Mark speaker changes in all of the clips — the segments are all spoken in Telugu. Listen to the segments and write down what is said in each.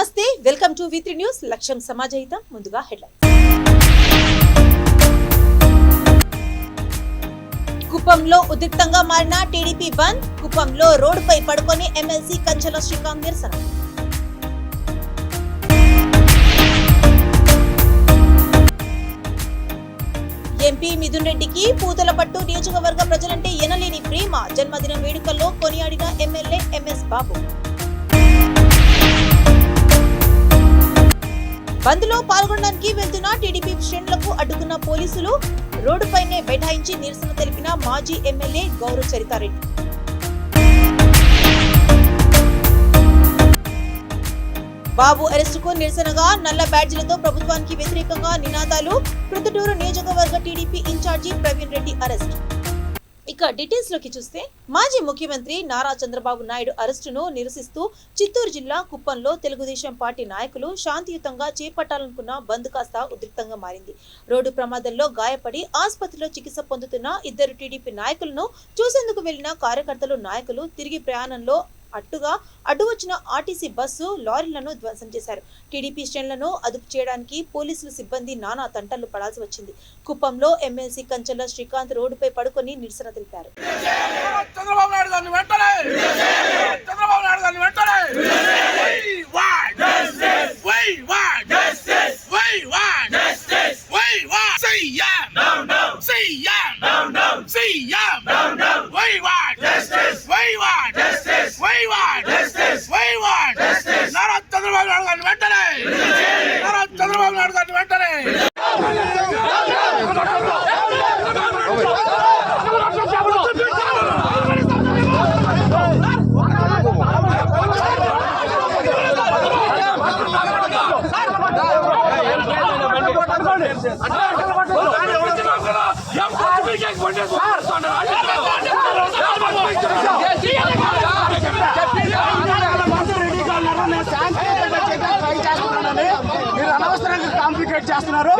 Speaker 1: నమస్తే, వెల్కమ్ టు V3 న్యూస్. లక్ష్యం సమాజహితం. ముందుగా హెడ్లైన్స్. కుప్పంలో ఉద్రిక్తంగా మారిన టీడీపీ బంద్. కుప్పంలో రోడ్డుపై పడుకొని ఎమ్మెల్సీ కంచెల శ్రీకాంత్ నిరసన. ఎంపీ మిథున్ రెడ్డికి పూతలపట్టు నియోజకవర్గ ప్రజలంటే ఎనలేని ప్రేమ. జన్మదిన వేడుకల్లో కొనియాడిన ఎమ్మెల్యే ఎంఎస్ బాబు. బంద్లో పాల్గొనడానికి వెళ్తున్న టీడీపీ శ్రేణులకు అడ్డుకున్న పోలీసులు. రోడ్డుపైనే బైఠాయించి నిరసన తెలిపిన మాజీ ఎమ్మెల్యే గౌరవ్ చరితారెడ్డి. బాబు అరెస్టుకు నిరసనగా నల్ల బ్యాడ్జీలతో ప్రభుత్వానికి వ్యతిరేకంగా నినాదాలు. ప్రొద్దుటూరు నియోజకవర్గ TDP in charge Praveen Reddy arrest. ఇక డీటెయిల్స్ లోకి చూస్తే, మాజీ ముఖ్యమంత్రి నారా చంద్రబాబు నాయుడు అరెస్టును నిరసిస్తూ చిత్తూరు జిల్లా కుప్పంలో తెలుగుదేశం పార్టీ నాయకులు శాంతియుతంగా చేపట్టాలనుకున్న బంద్ కాస్త ఉద్రిక్తంగా మారింది. రోడ్డు ప్రమాదంలో గాయపడి ఆసుపత్రిలో చికిత్స పొందుతున్న ఇద్దరు టీడీపీ నాయకులను చూసేందుకు వెళ్లిన కార్యకర్తలు, నాయకులు తిరిగి ప్రయాణంలో అడ్డు వచ్చిన ఆర్టీసీ బస్సు, లారీలను ధ్వంసం చేశారు. టీడీపీ శ్రేణులను అదుపు చేయడానికి పోలీసులు సిబ్బంది నానా తంటలు పడాల్సి వచ్చింది. కుప్పంలో ఎమ్మెల్సీ కంచెల శ్రీకాంత్ రోడ్డుపై పడుకొని నిరసన తెలిపారు.
Speaker 2: మీరు అనవసరంగా కాంప్లికేట్ చేస్తున్నారు.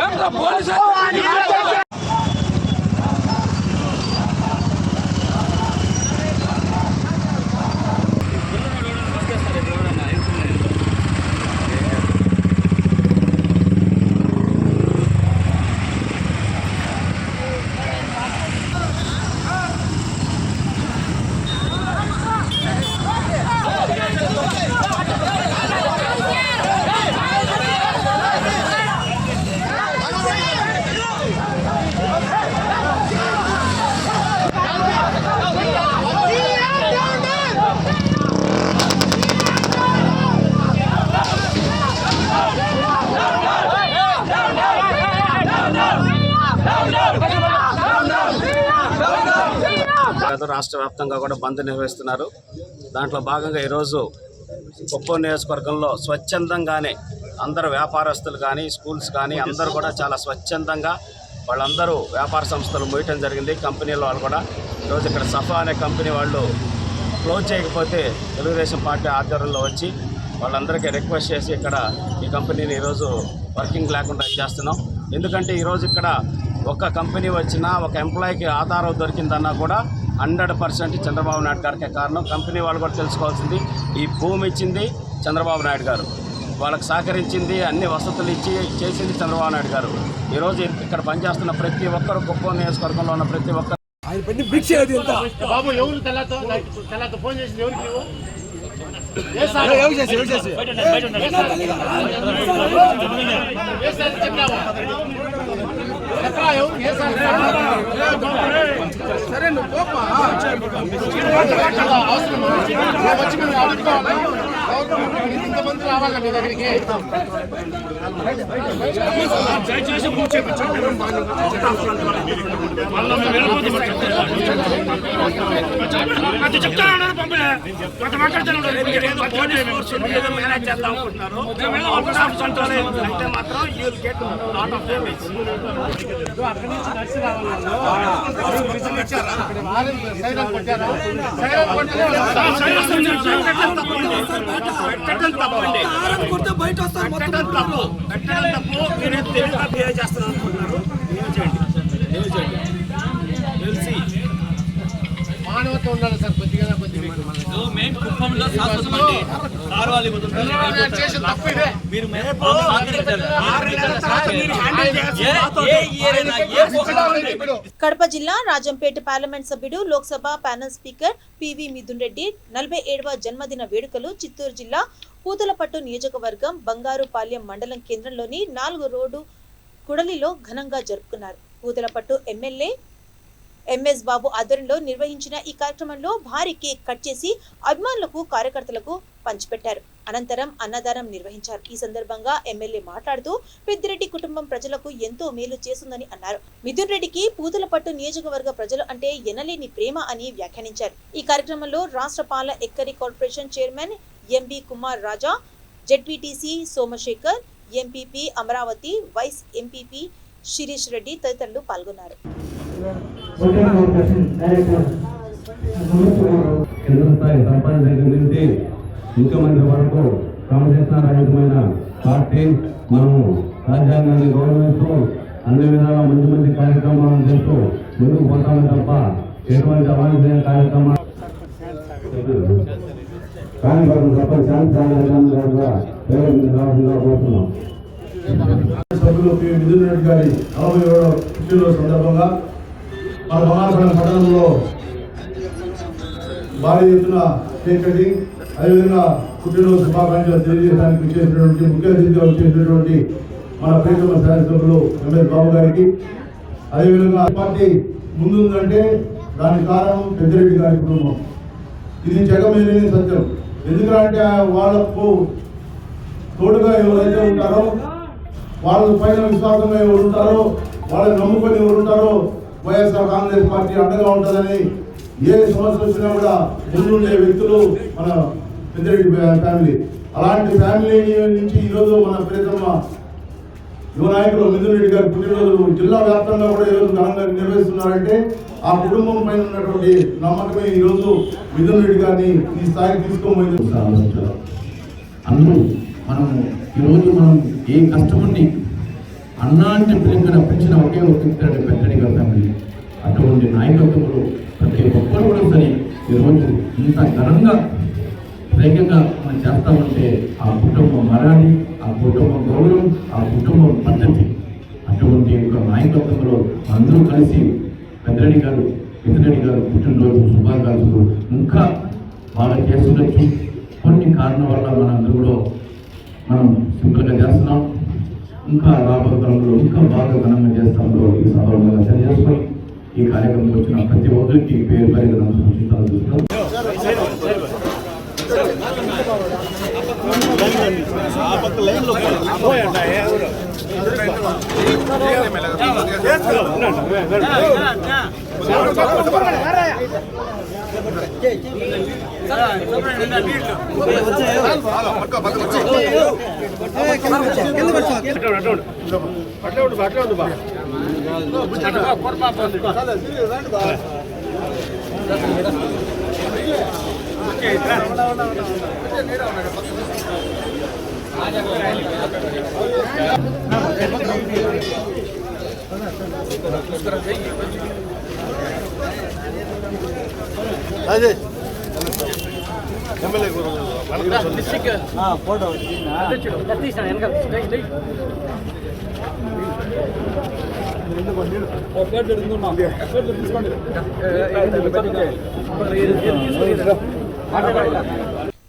Speaker 3: రాష్ట్ర వ్యాప్తంగా కూడా బంద్ నిర్వహిస్తున్నారు. దాంట్లో భాగంగా ఈరోజు కుప్పం నియోజకవర్గంలో స్వచ్ఛందంగానే అందరు వ్యాపారస్తులు కానీ, స్కూల్స్ కానీ అందరూ కూడా చాలా స్వచ్ఛందంగా వాళ్ళందరూ వ్యాపార సంస్థలు మూయటం జరిగింది. కంపెనీల వాళ్ళు కూడా ఈరోజు ఇక్కడ సఫా అనే కంపెనీ వాళ్ళు క్లోజ్ చేయకపోతే తెలుగుదేశం పార్టీ ఆధ్వర్యంలో వచ్చి వాళ్ళందరికీ రిక్వెస్ట్ చేసి ఇక్కడ ఈ కంపెనీని ఈరోజు వర్కింగ్ లేకుండా చేస్తున్నాం. ఎందుకంటే ఈరోజు ఇక్కడ ఒక కంపెనీ వచ్చినా, ఒక ఎంప్లాయీకి ఆధారం దొరికిందన్నా కూడా 100% చంద్రబాబు నాయుడు గారికే కారణం. కంపెనీ వాళ్ళు కూడా తెలుసుకోవాల్సింది, ఈ భూమి ఇచ్చింది చంద్రబాబు నాయుడు గారు, వాళ్ళకి సహకరించింది, అన్ని వసతులు ఇచ్చి చేసింది చంద్రబాబు నాయుడు గారు. ఈరోజు ఇక్కడ పనిచేస్తున్న ప్రతి ఒక్కరు, కుప్పం నియోజకవర్గంలో ఉన్న ప్రతి ఒక్కరు
Speaker 2: సరే నువ్వు ఇంతమంది రావాలి నీ దగ్గరికి.
Speaker 3: మేనేజ్ చేద్దాం అనుకుంటున్నారు. అంటే మాత్రం you will get lot of damage. పెట్టడం తప్పు. మీరే తెలుగుగా బిహేవ్ చేస్తున్నారు అనుకుంటున్నారు. తెలిసి
Speaker 2: మానవత ఉండాలి సార్. కొద్దిగా
Speaker 4: మెయిన్ కుప్పంలో శాశ్వతం అండి.
Speaker 2: చేసిన తప్పు ఇదే.
Speaker 1: కడప జిల్లా రాజంపేట పార్లమెంట్ సభ్యుడు Lok Sabha panel speaker PV Mithun Reddy 47వ జన్మదిన వేడుకలు చిత్తూరు జిల్లా పూతలపట్టు నియోజకవర్గం బంగారుపాలెం మండలం కేంద్రంలోని 4 రోడ్డు కుడలిలో ఘనంగా జరుపుకున్నారు. పూతలపట్టు ఎమ్మెల్యే ఎంఎస్ బాబు ఆధ్వర్యంలో నిర్వహించిన ఈ కార్యక్రమంలో భారీ కేక్ కట్ చేసి అభిమానులకు కార్యకర్తలకు పంచిపెట్టారు. అనంతరం అన్నదానం నిర్వహించారు. ఈ సందర్భంగా ఎమ్మెల్యే మాట్లాడుతూ పెద్దిరెడ్డి కుటుంబం ప్రజలకు ఎంతో మేలు చేస్తుందని అన్నారు. మిథున్ రెడ్డికి పూతలపట్టు నియోజకవర్గ ప్రజలు అంటే ఎనలేని ప్రేమ అని వ్యాఖ్యానించారు. ఈ కార్యక్రమంలో రాష్ట్ర పాల ఎక్కరి corporation chairman MB Kumar Raja, ZPTC Somashekar, MPP Amaravathi, vice MPP Sirish Reddy తదితరులు పాల్గొన్నారు.
Speaker 4: సర్పంచ్ దగ్గర నుంచి ముఖ్యమంత్రి వరకు క్రమశిక్షణారహితమైన పార్టీ మనము రాజ్యాంగాన్ని గౌరవిస్తూ అన్ని విధాలా మంచి మంచి కార్యక్రమాలను చేస్తూ ముందుకు పోతామే తప్ప ఎటువంటి అవాంఛనీయ కార్యక్రమాలు కానీ సర్పంచ్ రావాల్సిందిగా కోరుతున్నాం.
Speaker 5: సభ్యులు పి మిథున్ రెడ్డి గారి 47వ పుట్టినరోజు సందర్భంగా మన బంగారుపాలెం పట్టణంలో భారీ ఎత్తున కేక్ కటింగ్, అదేవిధంగా పుట్టినరోజు శుభాకాంక్షలు తెలియజేయడానికి విచ్చేసినటువంటి ముఖ్య అతిథిగా వచ్చేసినటువంటి మన ప్రియతమ శాసనసభ్యులు ఎంఎస్ బాబు గారికి, అదేవిధంగా పార్టీ ముందుందంటే దానికి కారణం పెద్దిరెడ్డి గారి కుటుంబం. ఇది జగమేలేని సత్యం. ఎందుకంటే వాళ్లకు తోడుగా ఎవరైతే ఉంటారో, వాళ్ళ పైన విశ్వాసంగా ఎవరు ఉంటారో, వాళ్ళని నమ్ముకొని ఎవరు ఉంటారో వైఎస్ఆర్ కాంగ్రెస్ పార్టీ అండగా ఉంటుందని ఏ సమస్య వచ్చినా కూడా ముందుండే వ్యక్తులు మన పెద్దిరెడ్డి ఫ్యామిలీ. అలాంటి ఫ్యామిలీ నుంచి ఈరోజు మన ప్రియతమ యువ నాయకులు మిథున్ రెడ్డి గారి పుట్టినరోజు జిల్లా వ్యాప్తంగా కూడా ఈరోజు ఘనంగా నిర్వహిస్తున్నారంటే ఆ కుటుంబం పైన ఉన్నటువంటి నమ్మకమే ఈరోజు మిథున్ రెడ్డి గారిని ఈ స్థాయికి తీసుకోబోయింది.
Speaker 4: అందరూ మనము ఈరోజు మనం ఏ కష్టపడి అన్నా అంటే పిల్లలు రప్పించిన ఒకే ఒక పెద్దడి గారి ఫ్యామిలీ. అటువంటి నాయకత్వంలో ప్రతి ఒక్కరు కూడా సరే ఈరోజు ఇంత ఘనంగా వేగంగా మనం చేస్తామంటే ఆ కుటుంబం మరాలి, ఆ కుటుంబం గౌరవం, ఆ కుటుంబం పద్ధతి. అటువంటి ఒక నాయకత్వంలో అందరూ కలిసి పెద్దరెడ్డి గారు మిథున్ రెడ్డి గారు పుట్టినరోజు శుభాకాంక్షలు ఇంకా బాగా చేస్తుండొచ్చు. కొన్ని కారణం వల్ల మనందరూ కూడా మనం సింపుల్గా చేస్తున్నాం. ఇంకా రాబోయే కాలంలో ఇంకా బాగా ఘనంగా చేస్తామో ఈ సభలో తెలియజేసుకొని ఈ కార్యక్రమంలో వచ్చిన ప్రతి ఒక్కరికి పేరు పేరు సూచిస్తాను చూస్తున్నాం.
Speaker 5: అదే
Speaker 2: ఫోటో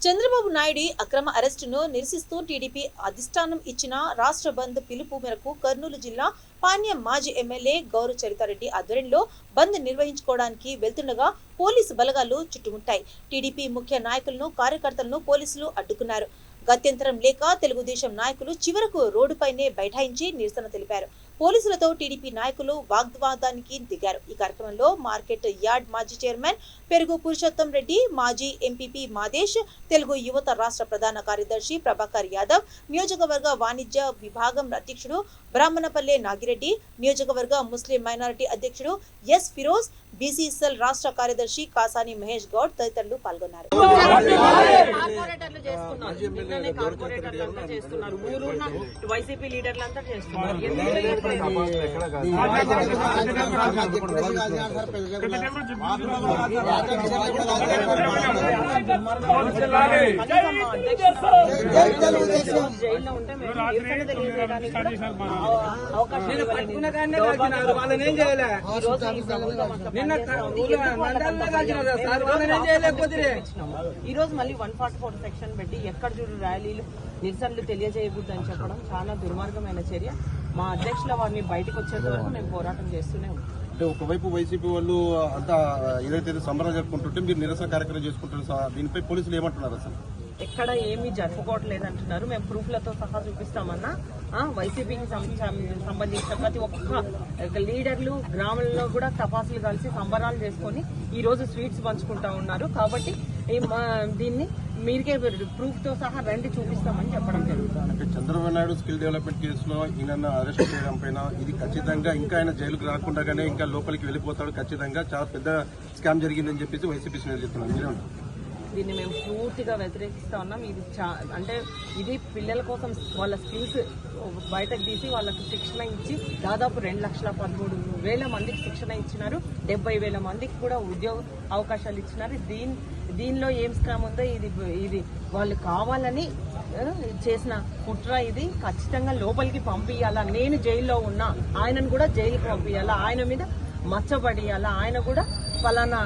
Speaker 1: చంద్రబాబు నాయుడు అక్రమ అరెస్టును నిరసిస్తూ టీడీపీ అధిష్టానం ఇచ్చిన రాష్ట్ర బంద్ పిలుపు మేరకు కర్నూలు జిల్లా పాణ్యం మాజీ ఎమ్మెల్యే గౌరవ చరితారెడ్డి ఆధ్వర్యంలో బంద్ నిర్వహించుకోవడానికి వెళ్తుండగా పోలీసు బలగాలు చుట్టుముట్టాయి. టీడీపీ ముఖ్య నాయకులను, కార్యకర్తలను పోలీసులు అడ్డుకున్నారు. గత్యంతరం లేక తెలుగుదేశం నాయకులు చివరకు రోడ్డుపైనే బైఠాయించి నిరసన తెలిపారు. పోలీసులతో టీడీపీ నాయకులు వాగ్వాదానికి దిగారు. ఈ కార్యక్రమంలో మార్కెట్ యార్డ్ మాజీ చైర్మన్ పెరుగు పురుషోత్తం రెడ్డి, మాజీ ఎంపీపీ మాదేశ్, తెలుగు యువత రాష్ట్ర ప్రధాన కార్యదర్శి ప్రభాకర్ యాదవ్, నియోజకవర్గ వాణిజ్య విభాగం అధ్యక్షుడు బ్రాహ్మణపల్లె నాగిరెడ్డి, నియోజకవర్గ ముస్లిం మైనారిటీ అధ్యక్షుడు ఎస్ ఫిరోజ్, బీసీఎస్ఎల్ రాష్ట్ర కార్యదర్శి కాసాని మహేష్ గౌడ్ తదితరులు పాల్గొన్నారు.
Speaker 6: వైసీపీ లీడర్లంతా చేస్తున్నారు. జైల్లో ఉంటే మేము నిరసన తెలియజేయడానికి కూడా అవకాశం
Speaker 2: వాళ్ళని ఏం చేయలే
Speaker 6: ఈ రోజు మళ్ళీ 144 సెక్షన్ పెట్టి ఎక్కడ చూడు ర్యాలీలు నిరసనలు తెలియజేయకూడదని చెప్పడం చాలా దుర్మార్గమైన చర్య. మా అధ్యక్షుల వారిని బయటకు వచ్చేంత వరకు మేము పోరాటం చేస్తూనే ఉంటాం.
Speaker 7: అంటే ఒకవైపు వైసీపీ వాళ్ళు అంతా ఏదైతే సంబరాలు జరుపుకుంటుంటే మీరు నిరసన కార్యక్రమం చేసుకుంటున్నారు, దీనిపై పోలీసులు ఏమంటున్నారు అసలు?
Speaker 6: ఎక్కడ ఏమీ జరుపుకోవట్లేదంటున్నారు. మేము ప్రూఫ్లతో సహా చూపిస్తామన్నా. వైసీపీకి సంబంధించిన ప్రతి ఒక్క లీడర్లు గ్రామంలో కూడా తపాసులు కలిసి సంబరాలు చేసుకొని ఈ రోజు స్వీట్స్ పంచుకుంటా ఉన్నారు. కాబట్టి దీన్ని మీరికే ప్రూఫ్ తో సహా రండి చూపిస్తామని చెప్పడం జరుగుతుంది.
Speaker 7: అంటే చంద్రబాబు నాయుడు స్కిల్ డెవలప్మెంట్ కేసులో ఈయన అరెస్ట్ చేయడం పైన ఇది ఖచ్చితంగా ఇంకా ఆయన జైలుకు రాకుండానే ఇంకా లోపలికి వెళ్ళిపోతాడు, ఖచ్చితంగా చాలా పెద్ద స్కామ్ జరిగిందని చెప్పేసి వైసీపీ శ్రేణులు చెప్తున్నారు. మీరే ఉంటారు
Speaker 6: దీన్ని మేము పూర్తిగా వ్యతిరేకిస్తా ఉన్నాం. ఇది అంటే ఇది పిల్లల కోసం వాళ్ళ స్కిల్స్ బయటకు తీసి వాళ్ళకి శిక్షణ ఇచ్చి దాదాపు 2,13,000 మందికి శిక్షణ ఇచ్చినారు. 70,000 మందికి కూడా ఉద్యోగ అవకాశాలు ఇచ్చినారు. దీనిలో ఏం స్కామ్ ఉందో ఇది వాళ్ళు కావాలని చేసిన కుట్ర. ఇది ఖచ్చితంగా లోపలికి పంపించాలా. నేను జైల్లో ఉన్నా, ఆయనను కూడా జైలుకి పంపించాలా, ఆయన మీద మచ్చబడియాలా, ఆయన కూడా ఫలానా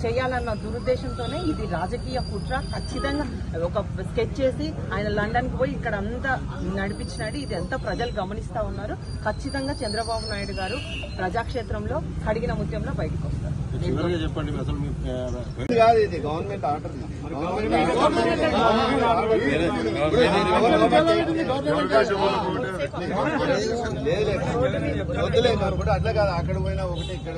Speaker 6: చేయాలన్న దురుద్దేశంతోనే ఇది రాజకీయ కుట్ర. ఖచ్చితంగా ఒక స్కెచ్ చేసి ఆయన లండన్కి పోయి ఇక్కడ అంతా నడిపించినాడు. ఇది అంతా ప్రజలు గమనిస్తా ఉన్నారు. ఖచ్చితంగా చంద్రబాబు నాయుడు గారు ప్రజాక్షేత్రంలో కడిగిన ముత్యంలో బయటకు వస్తారు.
Speaker 7: చివరిగా చెప్పండి అసలు
Speaker 2: ఇది గవర్నమెంట్ ఆర్డర్ వద్దులేదు కూడా అట్లా కాదు. అక్కడ పోయినా ఒకటి ఇక్కడ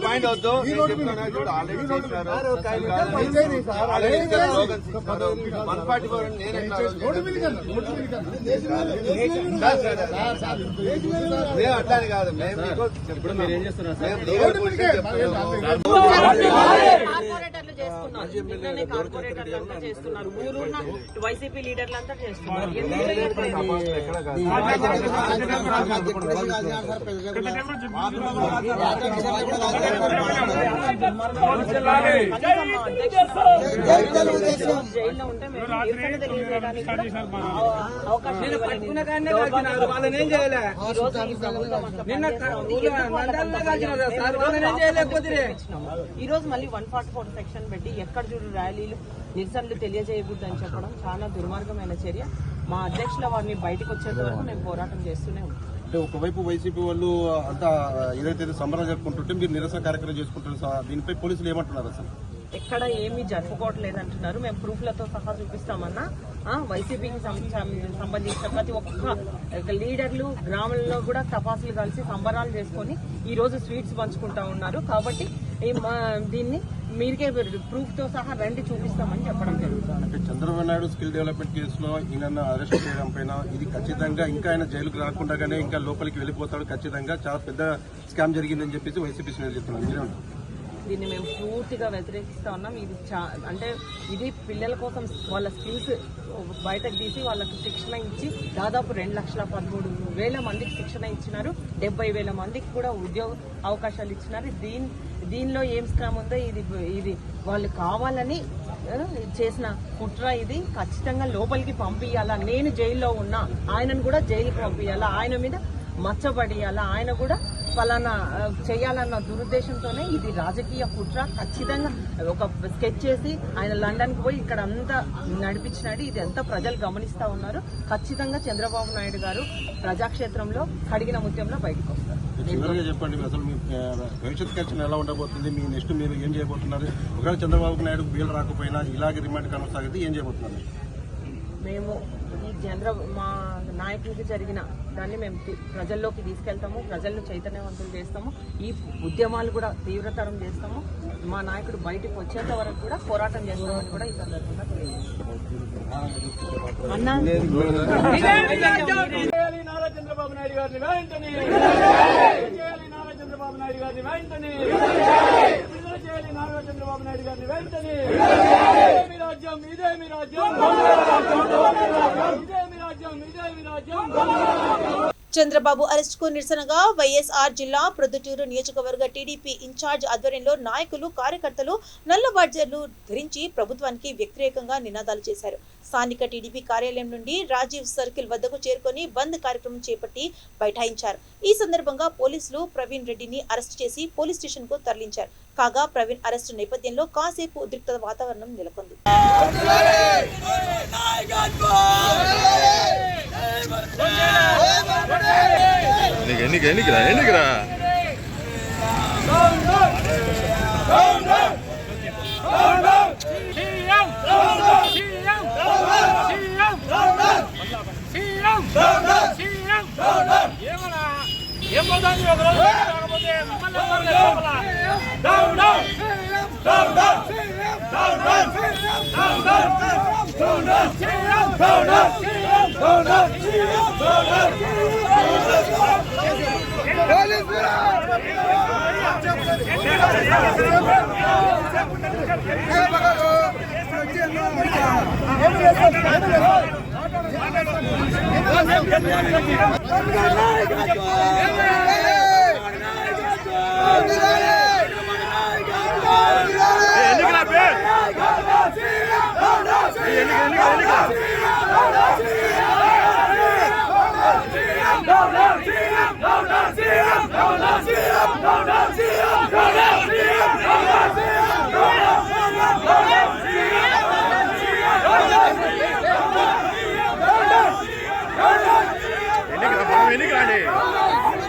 Speaker 2: పాయింట్ వద్దు. అట్లానే కాదు. మేము ఇప్పుడు మీరు ఏం చేస్తున్నారు?
Speaker 6: కార్పొరేటర్లు చేసుకున్నారు, నిన్ననే కార్పొరేటర్లు అంతా చేస్తున్నారు, ఊరున్న వైసీపీ లీడర్లు అంతా చేస్తున్నారు. జైల్లో ఉంటే మేము నిరసన తెలియజేయడానికి అవకాశం
Speaker 2: వాళ్ళని ఏం చేయలే
Speaker 6: ఈ రోజు మళ్ళీ 144 సెక్షన్ పెట్టి ఎక్కడ చూడు ర్యాలీలు నిరసనలు తెలియజేయకూడదని చెప్పడం చాలా దుర్మార్గమైన చర్య. మా అధ్యక్షుల వారిని బయటకు వచ్చేంత వరకు మేము పోరాటం చేస్తూనే ఉంటాం.
Speaker 7: అంటే ఒకవైపు వైసీపీ వాళ్ళు అంతా ఏదైతే సంబరాలు జరుపుకుంటుంటే మీరు నిరసన కార్యక్రమం చేసుకుంటున్నారు, దీనిపై పోలీసులు ఏమంటున్నారు అసలు?
Speaker 6: ఎక్కడ ఏమీ జరుపుకోవట్లేదంటున్నారు. మేము ప్రూఫ్లతో సహా చూపిస్తామన్నా. వైసీపీకి సంబంధించిన ప్రతి ఒక్క లీడర్లు గ్రామంలో కూడా తపాసులు కలిసి సంబరాలు చేసుకొని ఈ రోజు స్వీట్స్ పంచుకుంటా ఉన్నారు. కాబట్టి దీన్ని మీరికే ప్రూఫ్ తో సహా రండి చూపిస్తామని చెప్పడం జరుగుతుంది.
Speaker 7: అంటే చంద్రబాబు నాయుడు స్కిల్ డెవలప్మెంట్ కేసులో ఈయన అరెస్ట్ చేయడం పైన ఇది ఖచ్చితంగా ఇంకా ఆయన జైలుకు రాకుండానే ఇంకా లోపలికి వెళ్ళిపోతాడు, ఖచ్చితంగా చాలా పెద్ద స్కామ్ జరిగిందని చెప్పేసి వైసీపీ శ్రేణులు చెప్తున్నారు. మీరే ఉంటారు
Speaker 6: దీన్ని మేము పూర్తిగా వ్యతిరేకిస్తా ఉన్నాం. ఇది అంటే ఇది పిల్లల కోసం వాళ్ళ స్కిల్స్ బయటకు తీసి వాళ్ళకి శిక్షణ ఇచ్చి దాదాపు 2,13,000 మందికి శిక్షణ ఇచ్చినారు. 70,000 మందికి కూడా ఉద్యోగ అవకాశాలు ఇచ్చినారు. దీనిలో ఏం స్కామ్ ఉందో ఇది వాళ్ళు కావాలని చేసిన కుట్ర. ఇది ఖచ్చితంగా లోపలికి పంపించాలా. నేను జైల్లో ఉన్నా, ఆయనను కూడా జైలుకి పంపించాలా, ఆయన మీద మచ్చబడియాలా, ఆయన కూడా ఫలానా చేయాలన్న దురుద్దేశంతోనే ఇది రాజకీయ కుట్ర. ఖచ్చితంగా ఒక స్కెచ్ చేసి ఆయన లండన్కి పోయి ఇక్కడ అంతా నడిపించినాడు. ఇది అంతా ప్రజలు గమనిస్తా ఉన్నారు. ఖచ్చితంగా చంద్రబాబు నాయుడు గారు ప్రజాక్షేత్రంలో కడిగిన ముత్యంలో బయటకు వస్తారు.
Speaker 7: చివరిగా చెప్పండి అసలు మీ భవిష్యత్ కార్యాచరణ ఎలా ఉండబోతుంది? మీ నెక్స్ట్ మీరు ఏం చేయబోతున్నారు? ఒకవేళ చంద్రబాబు నాయుడు బెయిల్ రాకపోయినా ఇలాగే రిమాండ్ కొనసాగితే ఏం చేయబోతున్నారు?
Speaker 6: మేము మా నాయకులకి జరిగిన దాన్ని మేము ప్రజల్లోకి తీసుకెళ్తాము, ప్రజలను చైతన్యవంతులు చేస్తాము, ఈ ఉద్యమాలు కూడా తీవ్రతరం చేస్తాము. మా నాయకుడు బయటకు వచ్చేంత వరకు కూడా పోరాటం చేస్తామని కూడా ఈ సందర్భంగా
Speaker 2: చంద్రబాబు నాయుడు గారిని వెంటనే చంద్రబాబు నాయుడు గారిని వెంటనే
Speaker 8: నారా చంద్రబాబు నాయుడు గారిని వెంటనే మీ రాజ్యం ఇదే మీ రాజ్యం ఇదే మీ రాజ్యం ఇదే మీ రాజ్యం.
Speaker 1: చంద్రబాబు అరెస్ట్ కు నిరసనగా వైఎస్ఆర్ జిల్లా ప్రొద్దుటూరు నియోజకవర్గ టీడీపీ ఇన్ఛార్జ్ ఆధ్వర్యంలో నాయకులు కార్యకర్తలు నల్ల బాడ్జర్లు ధరించి ప్రభుత్వానికి వ్యతిరేకంగా నినాదాలు చేశారు. స్థానిక టీడీపీ కార్యాలయం నుండి రాజీవ్ సర్కిల్ వద్దకు చేరుకొని బంద్ కార్యక్రమం చేపట్టి బైఠాయించారు. ఈ సందర్భంగా పోలీసులు ప్రవీణ్ రెడ్డిని అరెస్ట్ చేసి పోలీస్ స్టేషన్ కు తరలించారు. కాగా ప్రవీణ్ అరెస్టు నేపథ్యంలో కాసేపు ఉద్రిక్త వాతావరణం నెలకొంది.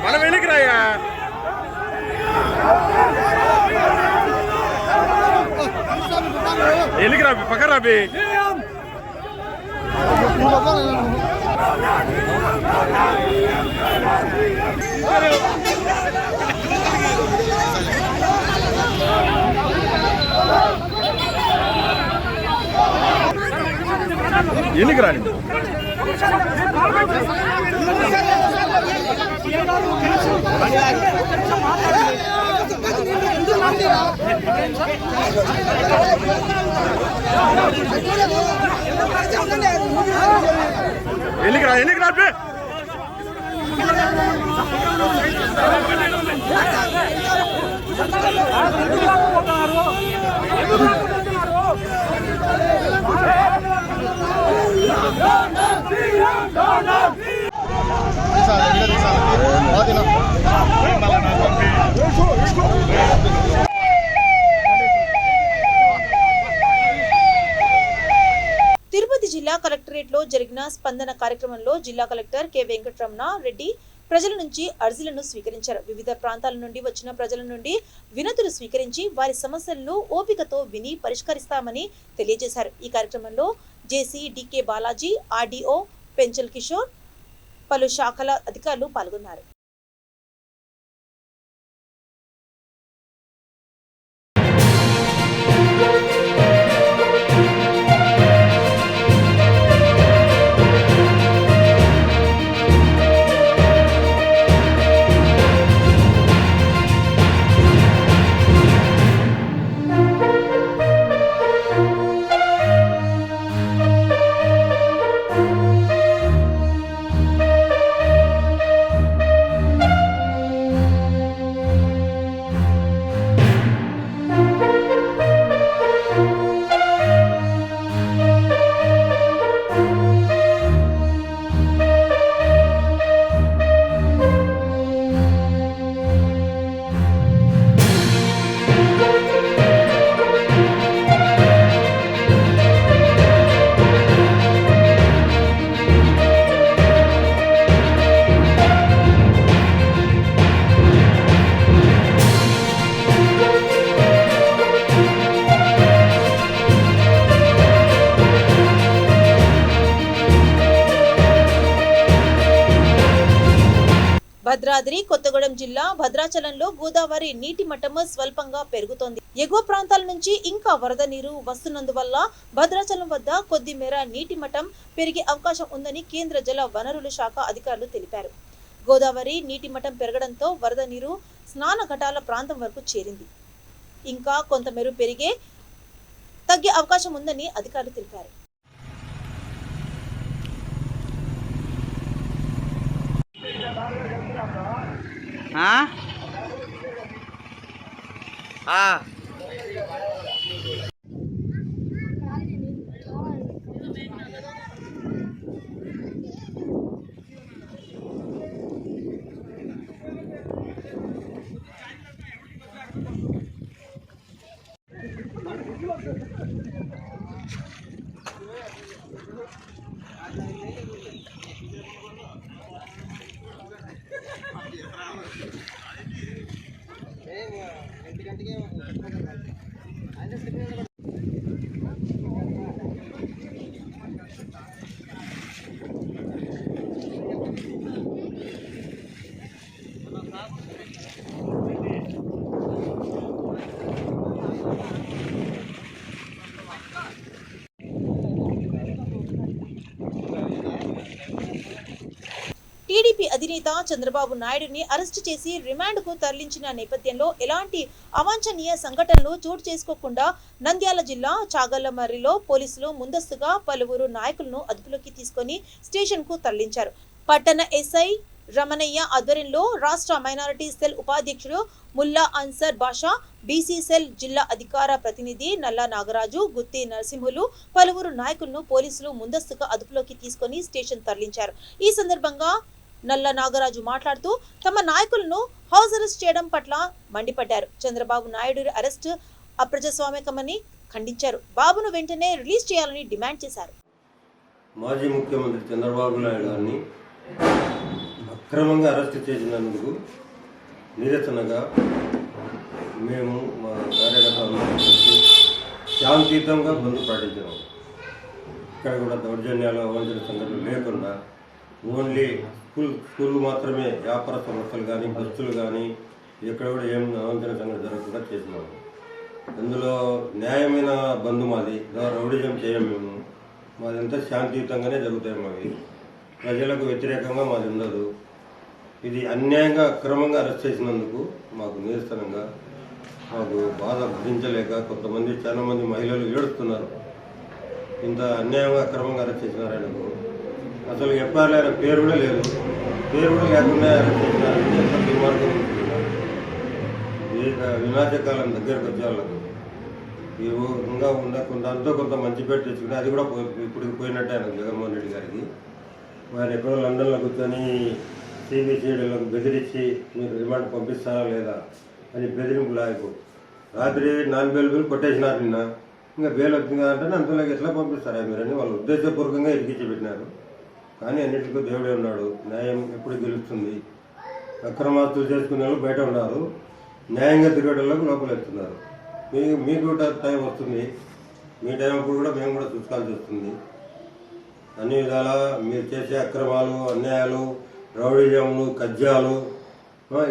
Speaker 2: మనం వెనక్కి రాయా ఎన్నిక రాబి పక్క రాబి ఎన్నిక రాని ఎన్నిక రాబి
Speaker 1: తిరుపతి జిల్లా కలెక్టరేట్ లో జరిగిన స్పందన కార్యక్రమంలో జిల్లా కలెక్టర్ కె వెంకటరమణ రెడ్డి ప్రజల నుంచి అర్జీలను స్వీకరించారు. వివిధ ప్రాంతాల నుండి వచ్చిన ప్రజల నుండి వినతులు స్వీకరించి వారి సమస్యలను ఓపికతో విని పరిష్కరిస్తామని తెలియజేశారు. ఈ కార్యక్రమంలో జేసీ డికే బాలాజీ, ఆర్డీఓ పెంచల్ కిషోర్, పలు శాఖల అధికారులు పాల్గొన్నారు. భద్రాద్రి కొత్తగూడెం జిల్లా భద్రాచలంలో గోదావరి నీటి మట్టం స్వల్పంగా పెరుగుతోంది. ఎగువ ప్రాంతాల నుంచి ఇంకా వరద నీరు వస్తున్నందువల్ల భద్రాచలం వద్ద కొద్ది మేర నీటి మట్టం పెరిగే అవకాశం ఉందని కేంద్ర జల వనరుల శాఖ అధికారులు తెలిపారు. గోదావరి నీటి మట్టం పెరగడంతో వరద నీరు స్నాన ఘాటాల ప్రాంతం వరకు చేరింది. ఇంకా కొంతమేర తగ్గే అవకాశం ఉందని అధికారులు తెలిపారు. టీడీపీ అధినేత చంద్రబాబు నాయుడుని అరెస్టు చేసి రిమాండ్కు తరలించిన నేపథ్యంలో ఎలాంటి అవాంఛనీయ సంఘటనలు చోటు చేసుకోకుండా నంద్యాల జిల్లా చాగల్లమర్రిలో పోలీసులు ముందస్తుగా పలువురు నాయకులను అదుపులోకి తీసుకుని స్టేషన్కు తరలించారు. పట్టణ ఎస్ఐ రమణయ్య ఆధ్వర్యంలో రాష్ట్ర మైనారిటీ సెల్ ఉపాధ్యక్షుడు ముల్లా అన్సర్ బాషా, బీసీ సెల్ జిల్లా అధికార ప్రతినిధి నల్లా నాగరాజు, గుత్తి నరసింహులు పలువురు నాయకులను పోలీసులు ముందస్తుగా అదుపులోకి తీసుకుని స్టేషన్ తరలించారు. ఈ సందర్భంగా నల్ల నాగరాజు మాట్లాడుతూ తమ నాయకులను హౌస్ అరెస్ట్ చేయడం పట్ల మండిపడ్డారు. చంద్రబాబు నాయుడు అరెస్ట్ అప్రజాస్వామికమని ఖండించారు. బాబును వెంటనే రిలీజ్ చేయాలని డిమాండ్ చేశారు.
Speaker 9: మాజీ ముఖ్యమంత్రి చంద్రబాబు నాయుడు గారిని అక్రమంగా అరెస్ట్ చేసినందుకు నిరసనగా మేము మా కార్యకర్తలు శాంతియుతంగా బంద్ పాటించాము. ఇక్కడ కూడా దౌర్జన్యాలు అవాంఛన సంఘటనలు లేకుండా ఓన్లీ స్కూల్ మాత్రమే వ్యాపార సంస్థలు కానీ బస్సులు కానీ ఎక్కడ కూడా ఏం అవాంఛన సంఘటన జరగకుండా చేసినాము. అందులో న్యాయమైన బంద్ మాది, రౌడిజం చేయం మేము. మాదంతా శాంతియుతంగానే జరుగుతాయి. మావి ప్రజలకు వ్యతిరేకంగా మాది ఉండదు. ఇది అన్యాయంగా అక్రమంగా అరెస్ట్ చేసినందుకు మాకు నిరసనంగా మాకు బాధ భరించలేక కొంతమంది చాలా మంది మహిళలు ఏడుస్తున్నారు. ఇంత అన్యాయంగా అక్రమంగా అరెస్ట్ చేసినారు. ఆయనకు అసలు ఎఫ్ఐఆర్లో ఆయన పేరు కూడా లేదు. పేరు కూడా లేకుండా అరెస్ట్ చేసినారంటే ఎంత దుర్మార్గం. వినాశకాలం దగ్గరకు వచ్చే వాళ్ళకు ఇంకా ఉండకుండా కొంత మంచి పేరు తెచ్చుకుని అది కూడా ఇప్పుడు పోయినట్టే ఆయన జగన్మోహన్ రెడ్డి గారికి. ఆయన ఎక్కడో లండన్లో కూర్చొని సిబిసిఐలకు బెదిరించి మీరు రిమాండ్ పంపిస్తారా లేదా అని బెదిరింపు లాయకు రాత్రి నాన్ బెయిల్ బిల్ కొట్టేసినారు. నిన్న ఇంకా బెయిల్ వచ్చింది అంటే అంతలోకి ఎట్లా పంపిస్తారా మీరని వాళ్ళు ఉద్దేశపూర్వకంగా ఇరికించి పెట్టినారు. కానీ అన్నింటికీ దేవుడే ఉన్నాడు. న్యాయం ఎప్పుడు గెలుస్తుంది. అక్రమాస్తులు చేసుకునే వాళ్ళు బయట ఉన్నారు, న్యాయంగా తిరిగేటోళ్ళకు లోపల ఎత్తున్నారు. మీకు కూడా టైం వస్తుంది. మీ టైం అప్పుడు కూడా మేము కూడా చూసుకోవాల్సి వస్తుంది. అన్ని విధాల మీరు చేసే అక్రమాలు, అన్యాయాలు, రౌడీజంలు, కజ్జాలు,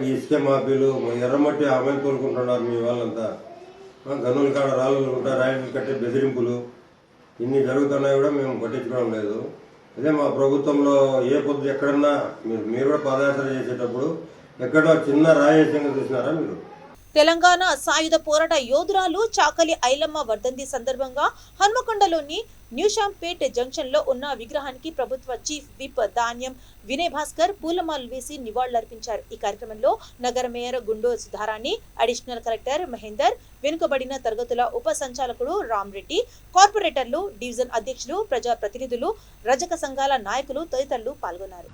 Speaker 9: ఈ ఇసుక మాఫీలు, ఎర్రమట్టి ఆమె తోలుకుంటున్నారు మీ వాళ్ళంతా. గనుల కాడ రాళ్ళు ఉంటారు, రాయిలు కట్టే బెదిరింపులు ఇన్ని జరుగుతున్నాయి కూడా మేము పట్టించుకోవడం లేదు. అదే మా ప్రభుత్వంలో ఏ పొద్దు ఎక్కడన్నా మీరు కూడా పాదయాత్ర చేసేటప్పుడు ఎక్కడో చిన్న రాయేశంగా చూసినారా మీరు?
Speaker 1: తెలంగాణ సాయుధ పోరాట యోధురాలు చాకలి ఐలమ్మ వర్ధంతి సందర్భంగా హన్మకొండలోని న్యూషాంపేట్ జంక్షన్ లో ఉన్న విగ్రహానికి ప్రభుత్వ చీఫ్ విప్ ధాన్యం వినయ్ భాస్కర్ పూలమాలలు వేసి నివాళులర్పించారు. ఈ కార్యక్రమంలో నగర mayor Gundu Sudharani, additional collector Mahender, వెనుకబడిన తరగతుల ఉప సంచాలకుడు రామ్రెడ్డి, కార్పొరేటర్లు, డివిజన్ అధ్యక్షులు, ప్రజా ప్రతినిధులు, రజక సంఘాల నాయకులు తదితరులు పాల్గొన్నారు.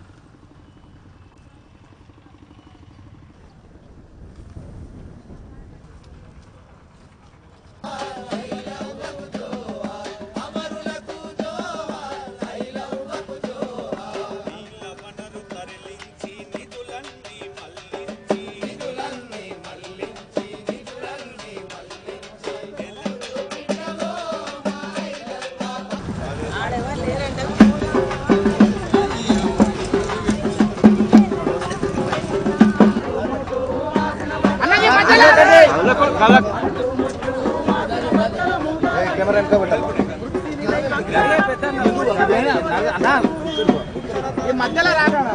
Speaker 8: మధ్యలో రావడం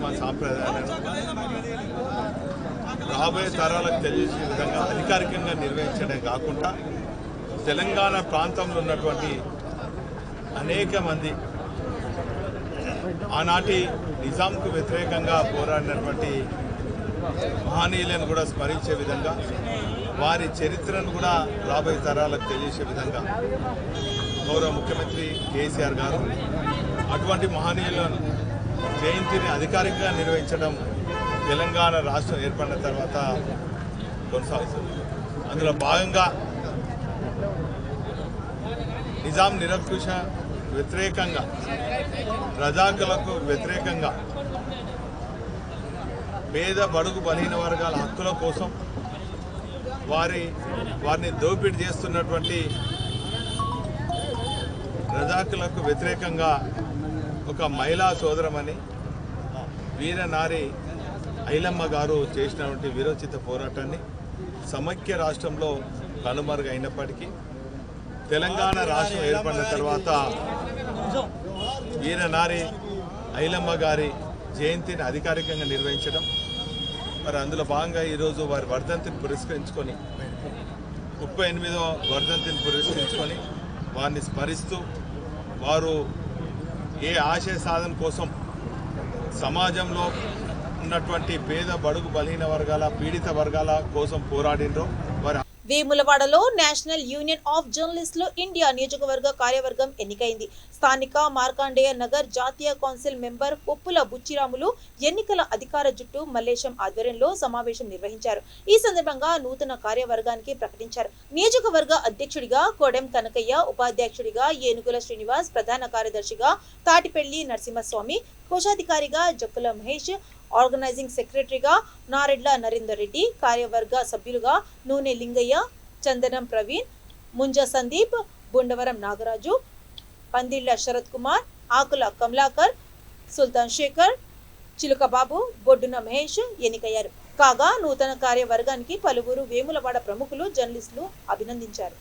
Speaker 10: మా సాంప్రదాయాలను రాబోయే తరాలకు తెలియజేసే విధంగా అధికారికంగా నిర్వహించడమే కాకుండా తెలంగాణ ప్రాంతంలో ఉన్నటువంటి అనేక మంది ఆనాటి నిజాంకు వ్యతిరేకంగా పోరాడినటువంటి మహనీయులను కూడా స్మరించే విధంగా వారి చరిత్రను కూడా రాబోయే తరాలకు తెలియజేసే విధంగా గౌరవ ముఖ్యమంత్రి కేసీఆర్ గారు అటువంటి మహనీయులను జయంతిని అధికారికంగా నిర్వహించడం తెలంగాణ రాష్ట్రం ఏర్పడిన తర్వాత కొనసాగుతుంది. అందులో భాగంగా నిజాం నిరంకుశ వ్యతిరేకంగా రజాకులకు వ్యతిరేకంగా పేద బడుగు బలహీన వర్గాల హక్కుల కోసం వారిని దోపిడీ చేస్తున్నటువంటి రజాకులకు వ్యతిరేకంగా ఒక మహిళా సోదరమని వీరనారి ఐలమ్మ గారు చేసినటువంటి వీరోచిత పోరాటాన్ని సమైక్య రాష్ట్రంలో కనుమరుగైనప్పటికీ తెలంగాణ రాష్ట్రం ఏర్పడిన తర్వాత వీరనారి ఐలమ్మ గారి జయంతిని అధికారికంగా నిర్వహించడం, మరి అందులో భాగంగా ఈరోజు వారి వర్ధంతిని పురస్కరించుకొని 38వ వర్ధంతిని పురస్కరించుకొని వారిని స్మరిస్తూ వారు ఏ ఆశయ సాధన కోసం సమాజంలో ఉన్నటువంటి పేద బడుగు బలహీన వర్గాల పీడిత వర్గాల కోసం పోరాడినరో వారి
Speaker 1: వేములవాడలో నేషనల్ యూనియన్ ఆఫ్ జర్నలిస్టులు ఇండియా నియోజకవర్గ కార్యవర్గం ఎన్నికైంది. స్థానిక మార్కాండేయ నగర్ జాతీయ కౌన్సిల్ మెంబర్ పొప్పుల బుచ్చిరాములు ఎన్నికల అధికార జుట్టు మల్లేశం ఆధ్వర్యంలో సమావేశం నిర్వహించారు. ఈ సందర్భంగా నూతన కార్యవర్గానికి ప్రకటించారు. నియోజకవర్గ అధ్యక్షుడిగా కోడెం కనకయ్య, ఉపాధ్యక్షుడిగా ఏనుగుల శ్రీనివాస్, ప్రధాన కార్యదర్శిగా తాటిపెళ్లి నరసింహస్వామి, కోశాధికారిగా జక్కుల మహేష్, ఆర్గనైజింగ్ సెక్రటరీగా నారెడ్ల నరేందర్ రెడ్డి, కార్యవర్గ సభ్యులుగా నూనె లింగయ్య, చందనం ప్రవీణ్, ముంజ సందీప్, బుండవరం నాగరాజు, పందిళ్ల శరత్ కుమార్, ఆకుల కమలాకర్, సుల్తాన్ శేఖర్, చిలుకబాబు, బొడ్డున మహేష్ ఎన్నికయ్యారు. కాగా నూతన కార్యవర్గానికి పలువురు వేములవాడ ప్రముఖులు జర్నలిస్టులు అభినందించారు.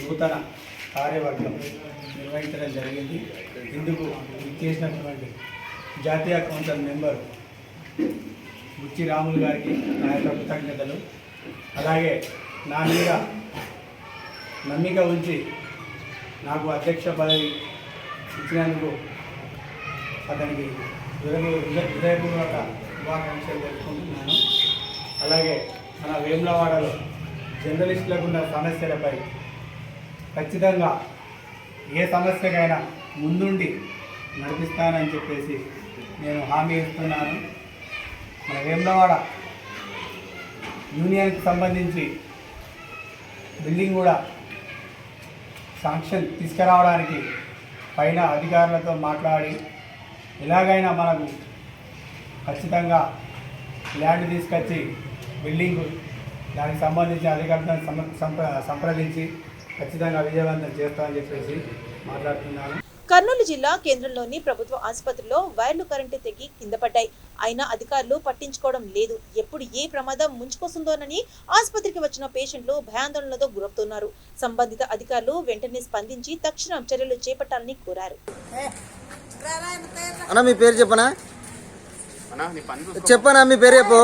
Speaker 11: నూతన కార్యవర్గం నిర్వహించడం జరిగింది. ఇందుకు చేసినటువంటి జాతీయ కౌన్సిల్ మెంబర్ బుచ్చి రాములు గారికి నా యొక్క కృతజ్ఞతలు. అలాగే నా మీద నమ్మిక ఉంచి నాకు అధ్యక్ష పదవి ఇచ్చినందుకు అతనికి హృదయపూర్వక శుభాకాంక్షలు తెలుసుకుంటున్నాను. అలాగే మన వేములవాడలో జర్నలిస్టులకు ఉన్న సమస్యలపై ఖచ్చితంగా ఏ సమస్యకైనా ముందుండి నడిపిస్తానని చెప్పేసి నేను హామీ ఇస్తున్నాను. మన వేములవాడ యూనియన్కి సంబంధించి బిల్డింగ్ కూడా శాంక్షన్ తీసుకురావడానికి పైన అధికారులతో మాట్లాడి ఎలాగైనా మనకు ఖచ్చితంగా ల్యాండ్ తీసుకొచ్చి బిల్డింగ్ దానికి సంబంధించిన అధికారులను సంప్రదించి ఖచ్చితంగా విజయవంతం చేస్తామని చెప్పేసి మాట్లాడుతున్నాను.
Speaker 1: కర్నూలు జిల్లా కేంద్రంలోని ప్రభుత్వ ఆసుపత్రిలో వైర్లు కరెంటు తెగి కింద పడ్డాయి. అయినా అధికారులు పట్టించుకోవడం లేదు. ఎప్పుడు ఏ ప్రమాదం ముంచుకొస్తుందోనని ఆసుపత్రికి వచ్చిన పేషెంట్లు భయాందోళనలతో గురవుతున్నారు. సంబంధిత అధికారులు వెంటనే స్పందించి తక్షణం చర్యలు చేపట్టాలని కోరారు.
Speaker 2: అన్న మీ పేరు చెప్పనా? చెప్పనా మీ పేరు చెప్పు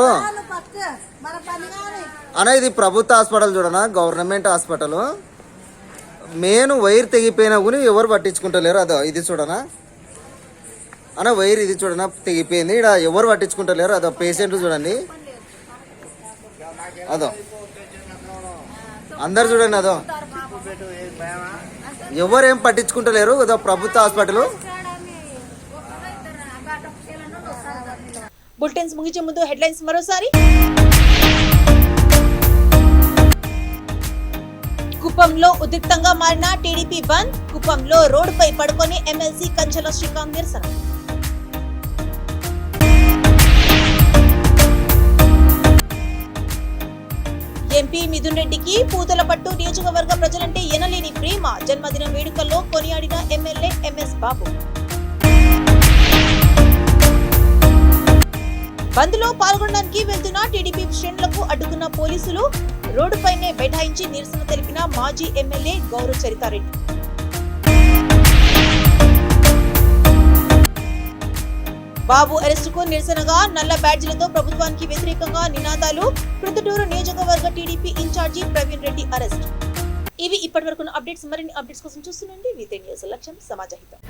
Speaker 2: అన్న. ఇది ప్రభుత్వ హాస్పిటల్ చూడనా, గవర్నమెంట్ హాస్పిటల్. మెయిన్ వైర్ తెగిపోయినా కూడా ఎవరు పట్టించుకుంటలేరు. అదో ఇది చూడనా అన్న, వైర్ ఇది చూడనా తెగిపోయింది. ఇక్కడ ఎవరు పట్టించుకుంటలేరు. అదో పేషెంట్లు చూడండి, అదో అందరు చూడండి, అదో ఎవరు ఏం పట్టించుకుంటలేరు. అదో ప్రభుత్వ హాస్పిటల్.
Speaker 1: బులెటిన్స్ ముగించే ముందు హెడ్లైన్స్ మరోసారి. కుప్పంలో ఉద్రిక్తంగా మారిన టీడీపీ బంద్. కుప్పంలో రోడ్డుపై పడుకొని ఎమ్మెల్సీ కంచెల శ్రీకాంత్ నిరసన. ఎంపీ మిథున్ రెడ్డికి పూతలపట్టు నియోజకవర్గ ప్రజలంటే ఎనలేని ప్రేమ. జన్మదిన వేడుకల్లో కొనియాడిన ఎమ్మెల్యే ఎంఎస్ బాబు. బంద్లో పాల్గొనడానికి వెళ్తున్న టీడీపీ శ్రేణులకు అడ్డుకున్న పోలీసులు రోడ్డుపైనే బైఠాయించి నిరసన తెలిపిన మాజీ ఎమ్మెల్యే గౌరవ్ చరితారెడ్డి. బాబు అరెస్టుకు నిరసనగా నల్ల బ్యాడ్జీలతో ప్రభుత్వానికి వ్యతిరేకంగా నినాదాలు. ప్రొద్దుటూరు నియోజకవర్గ TDP in charge Praveen Reddy arrest. ఇవి ఇప్పటివరకు అప్డేట్స్. మరిన్ని అప్డేట్స్ కోసం చూస్తుండండి వీతే న్యూస్. లక్ష్యం సమాజ హితం.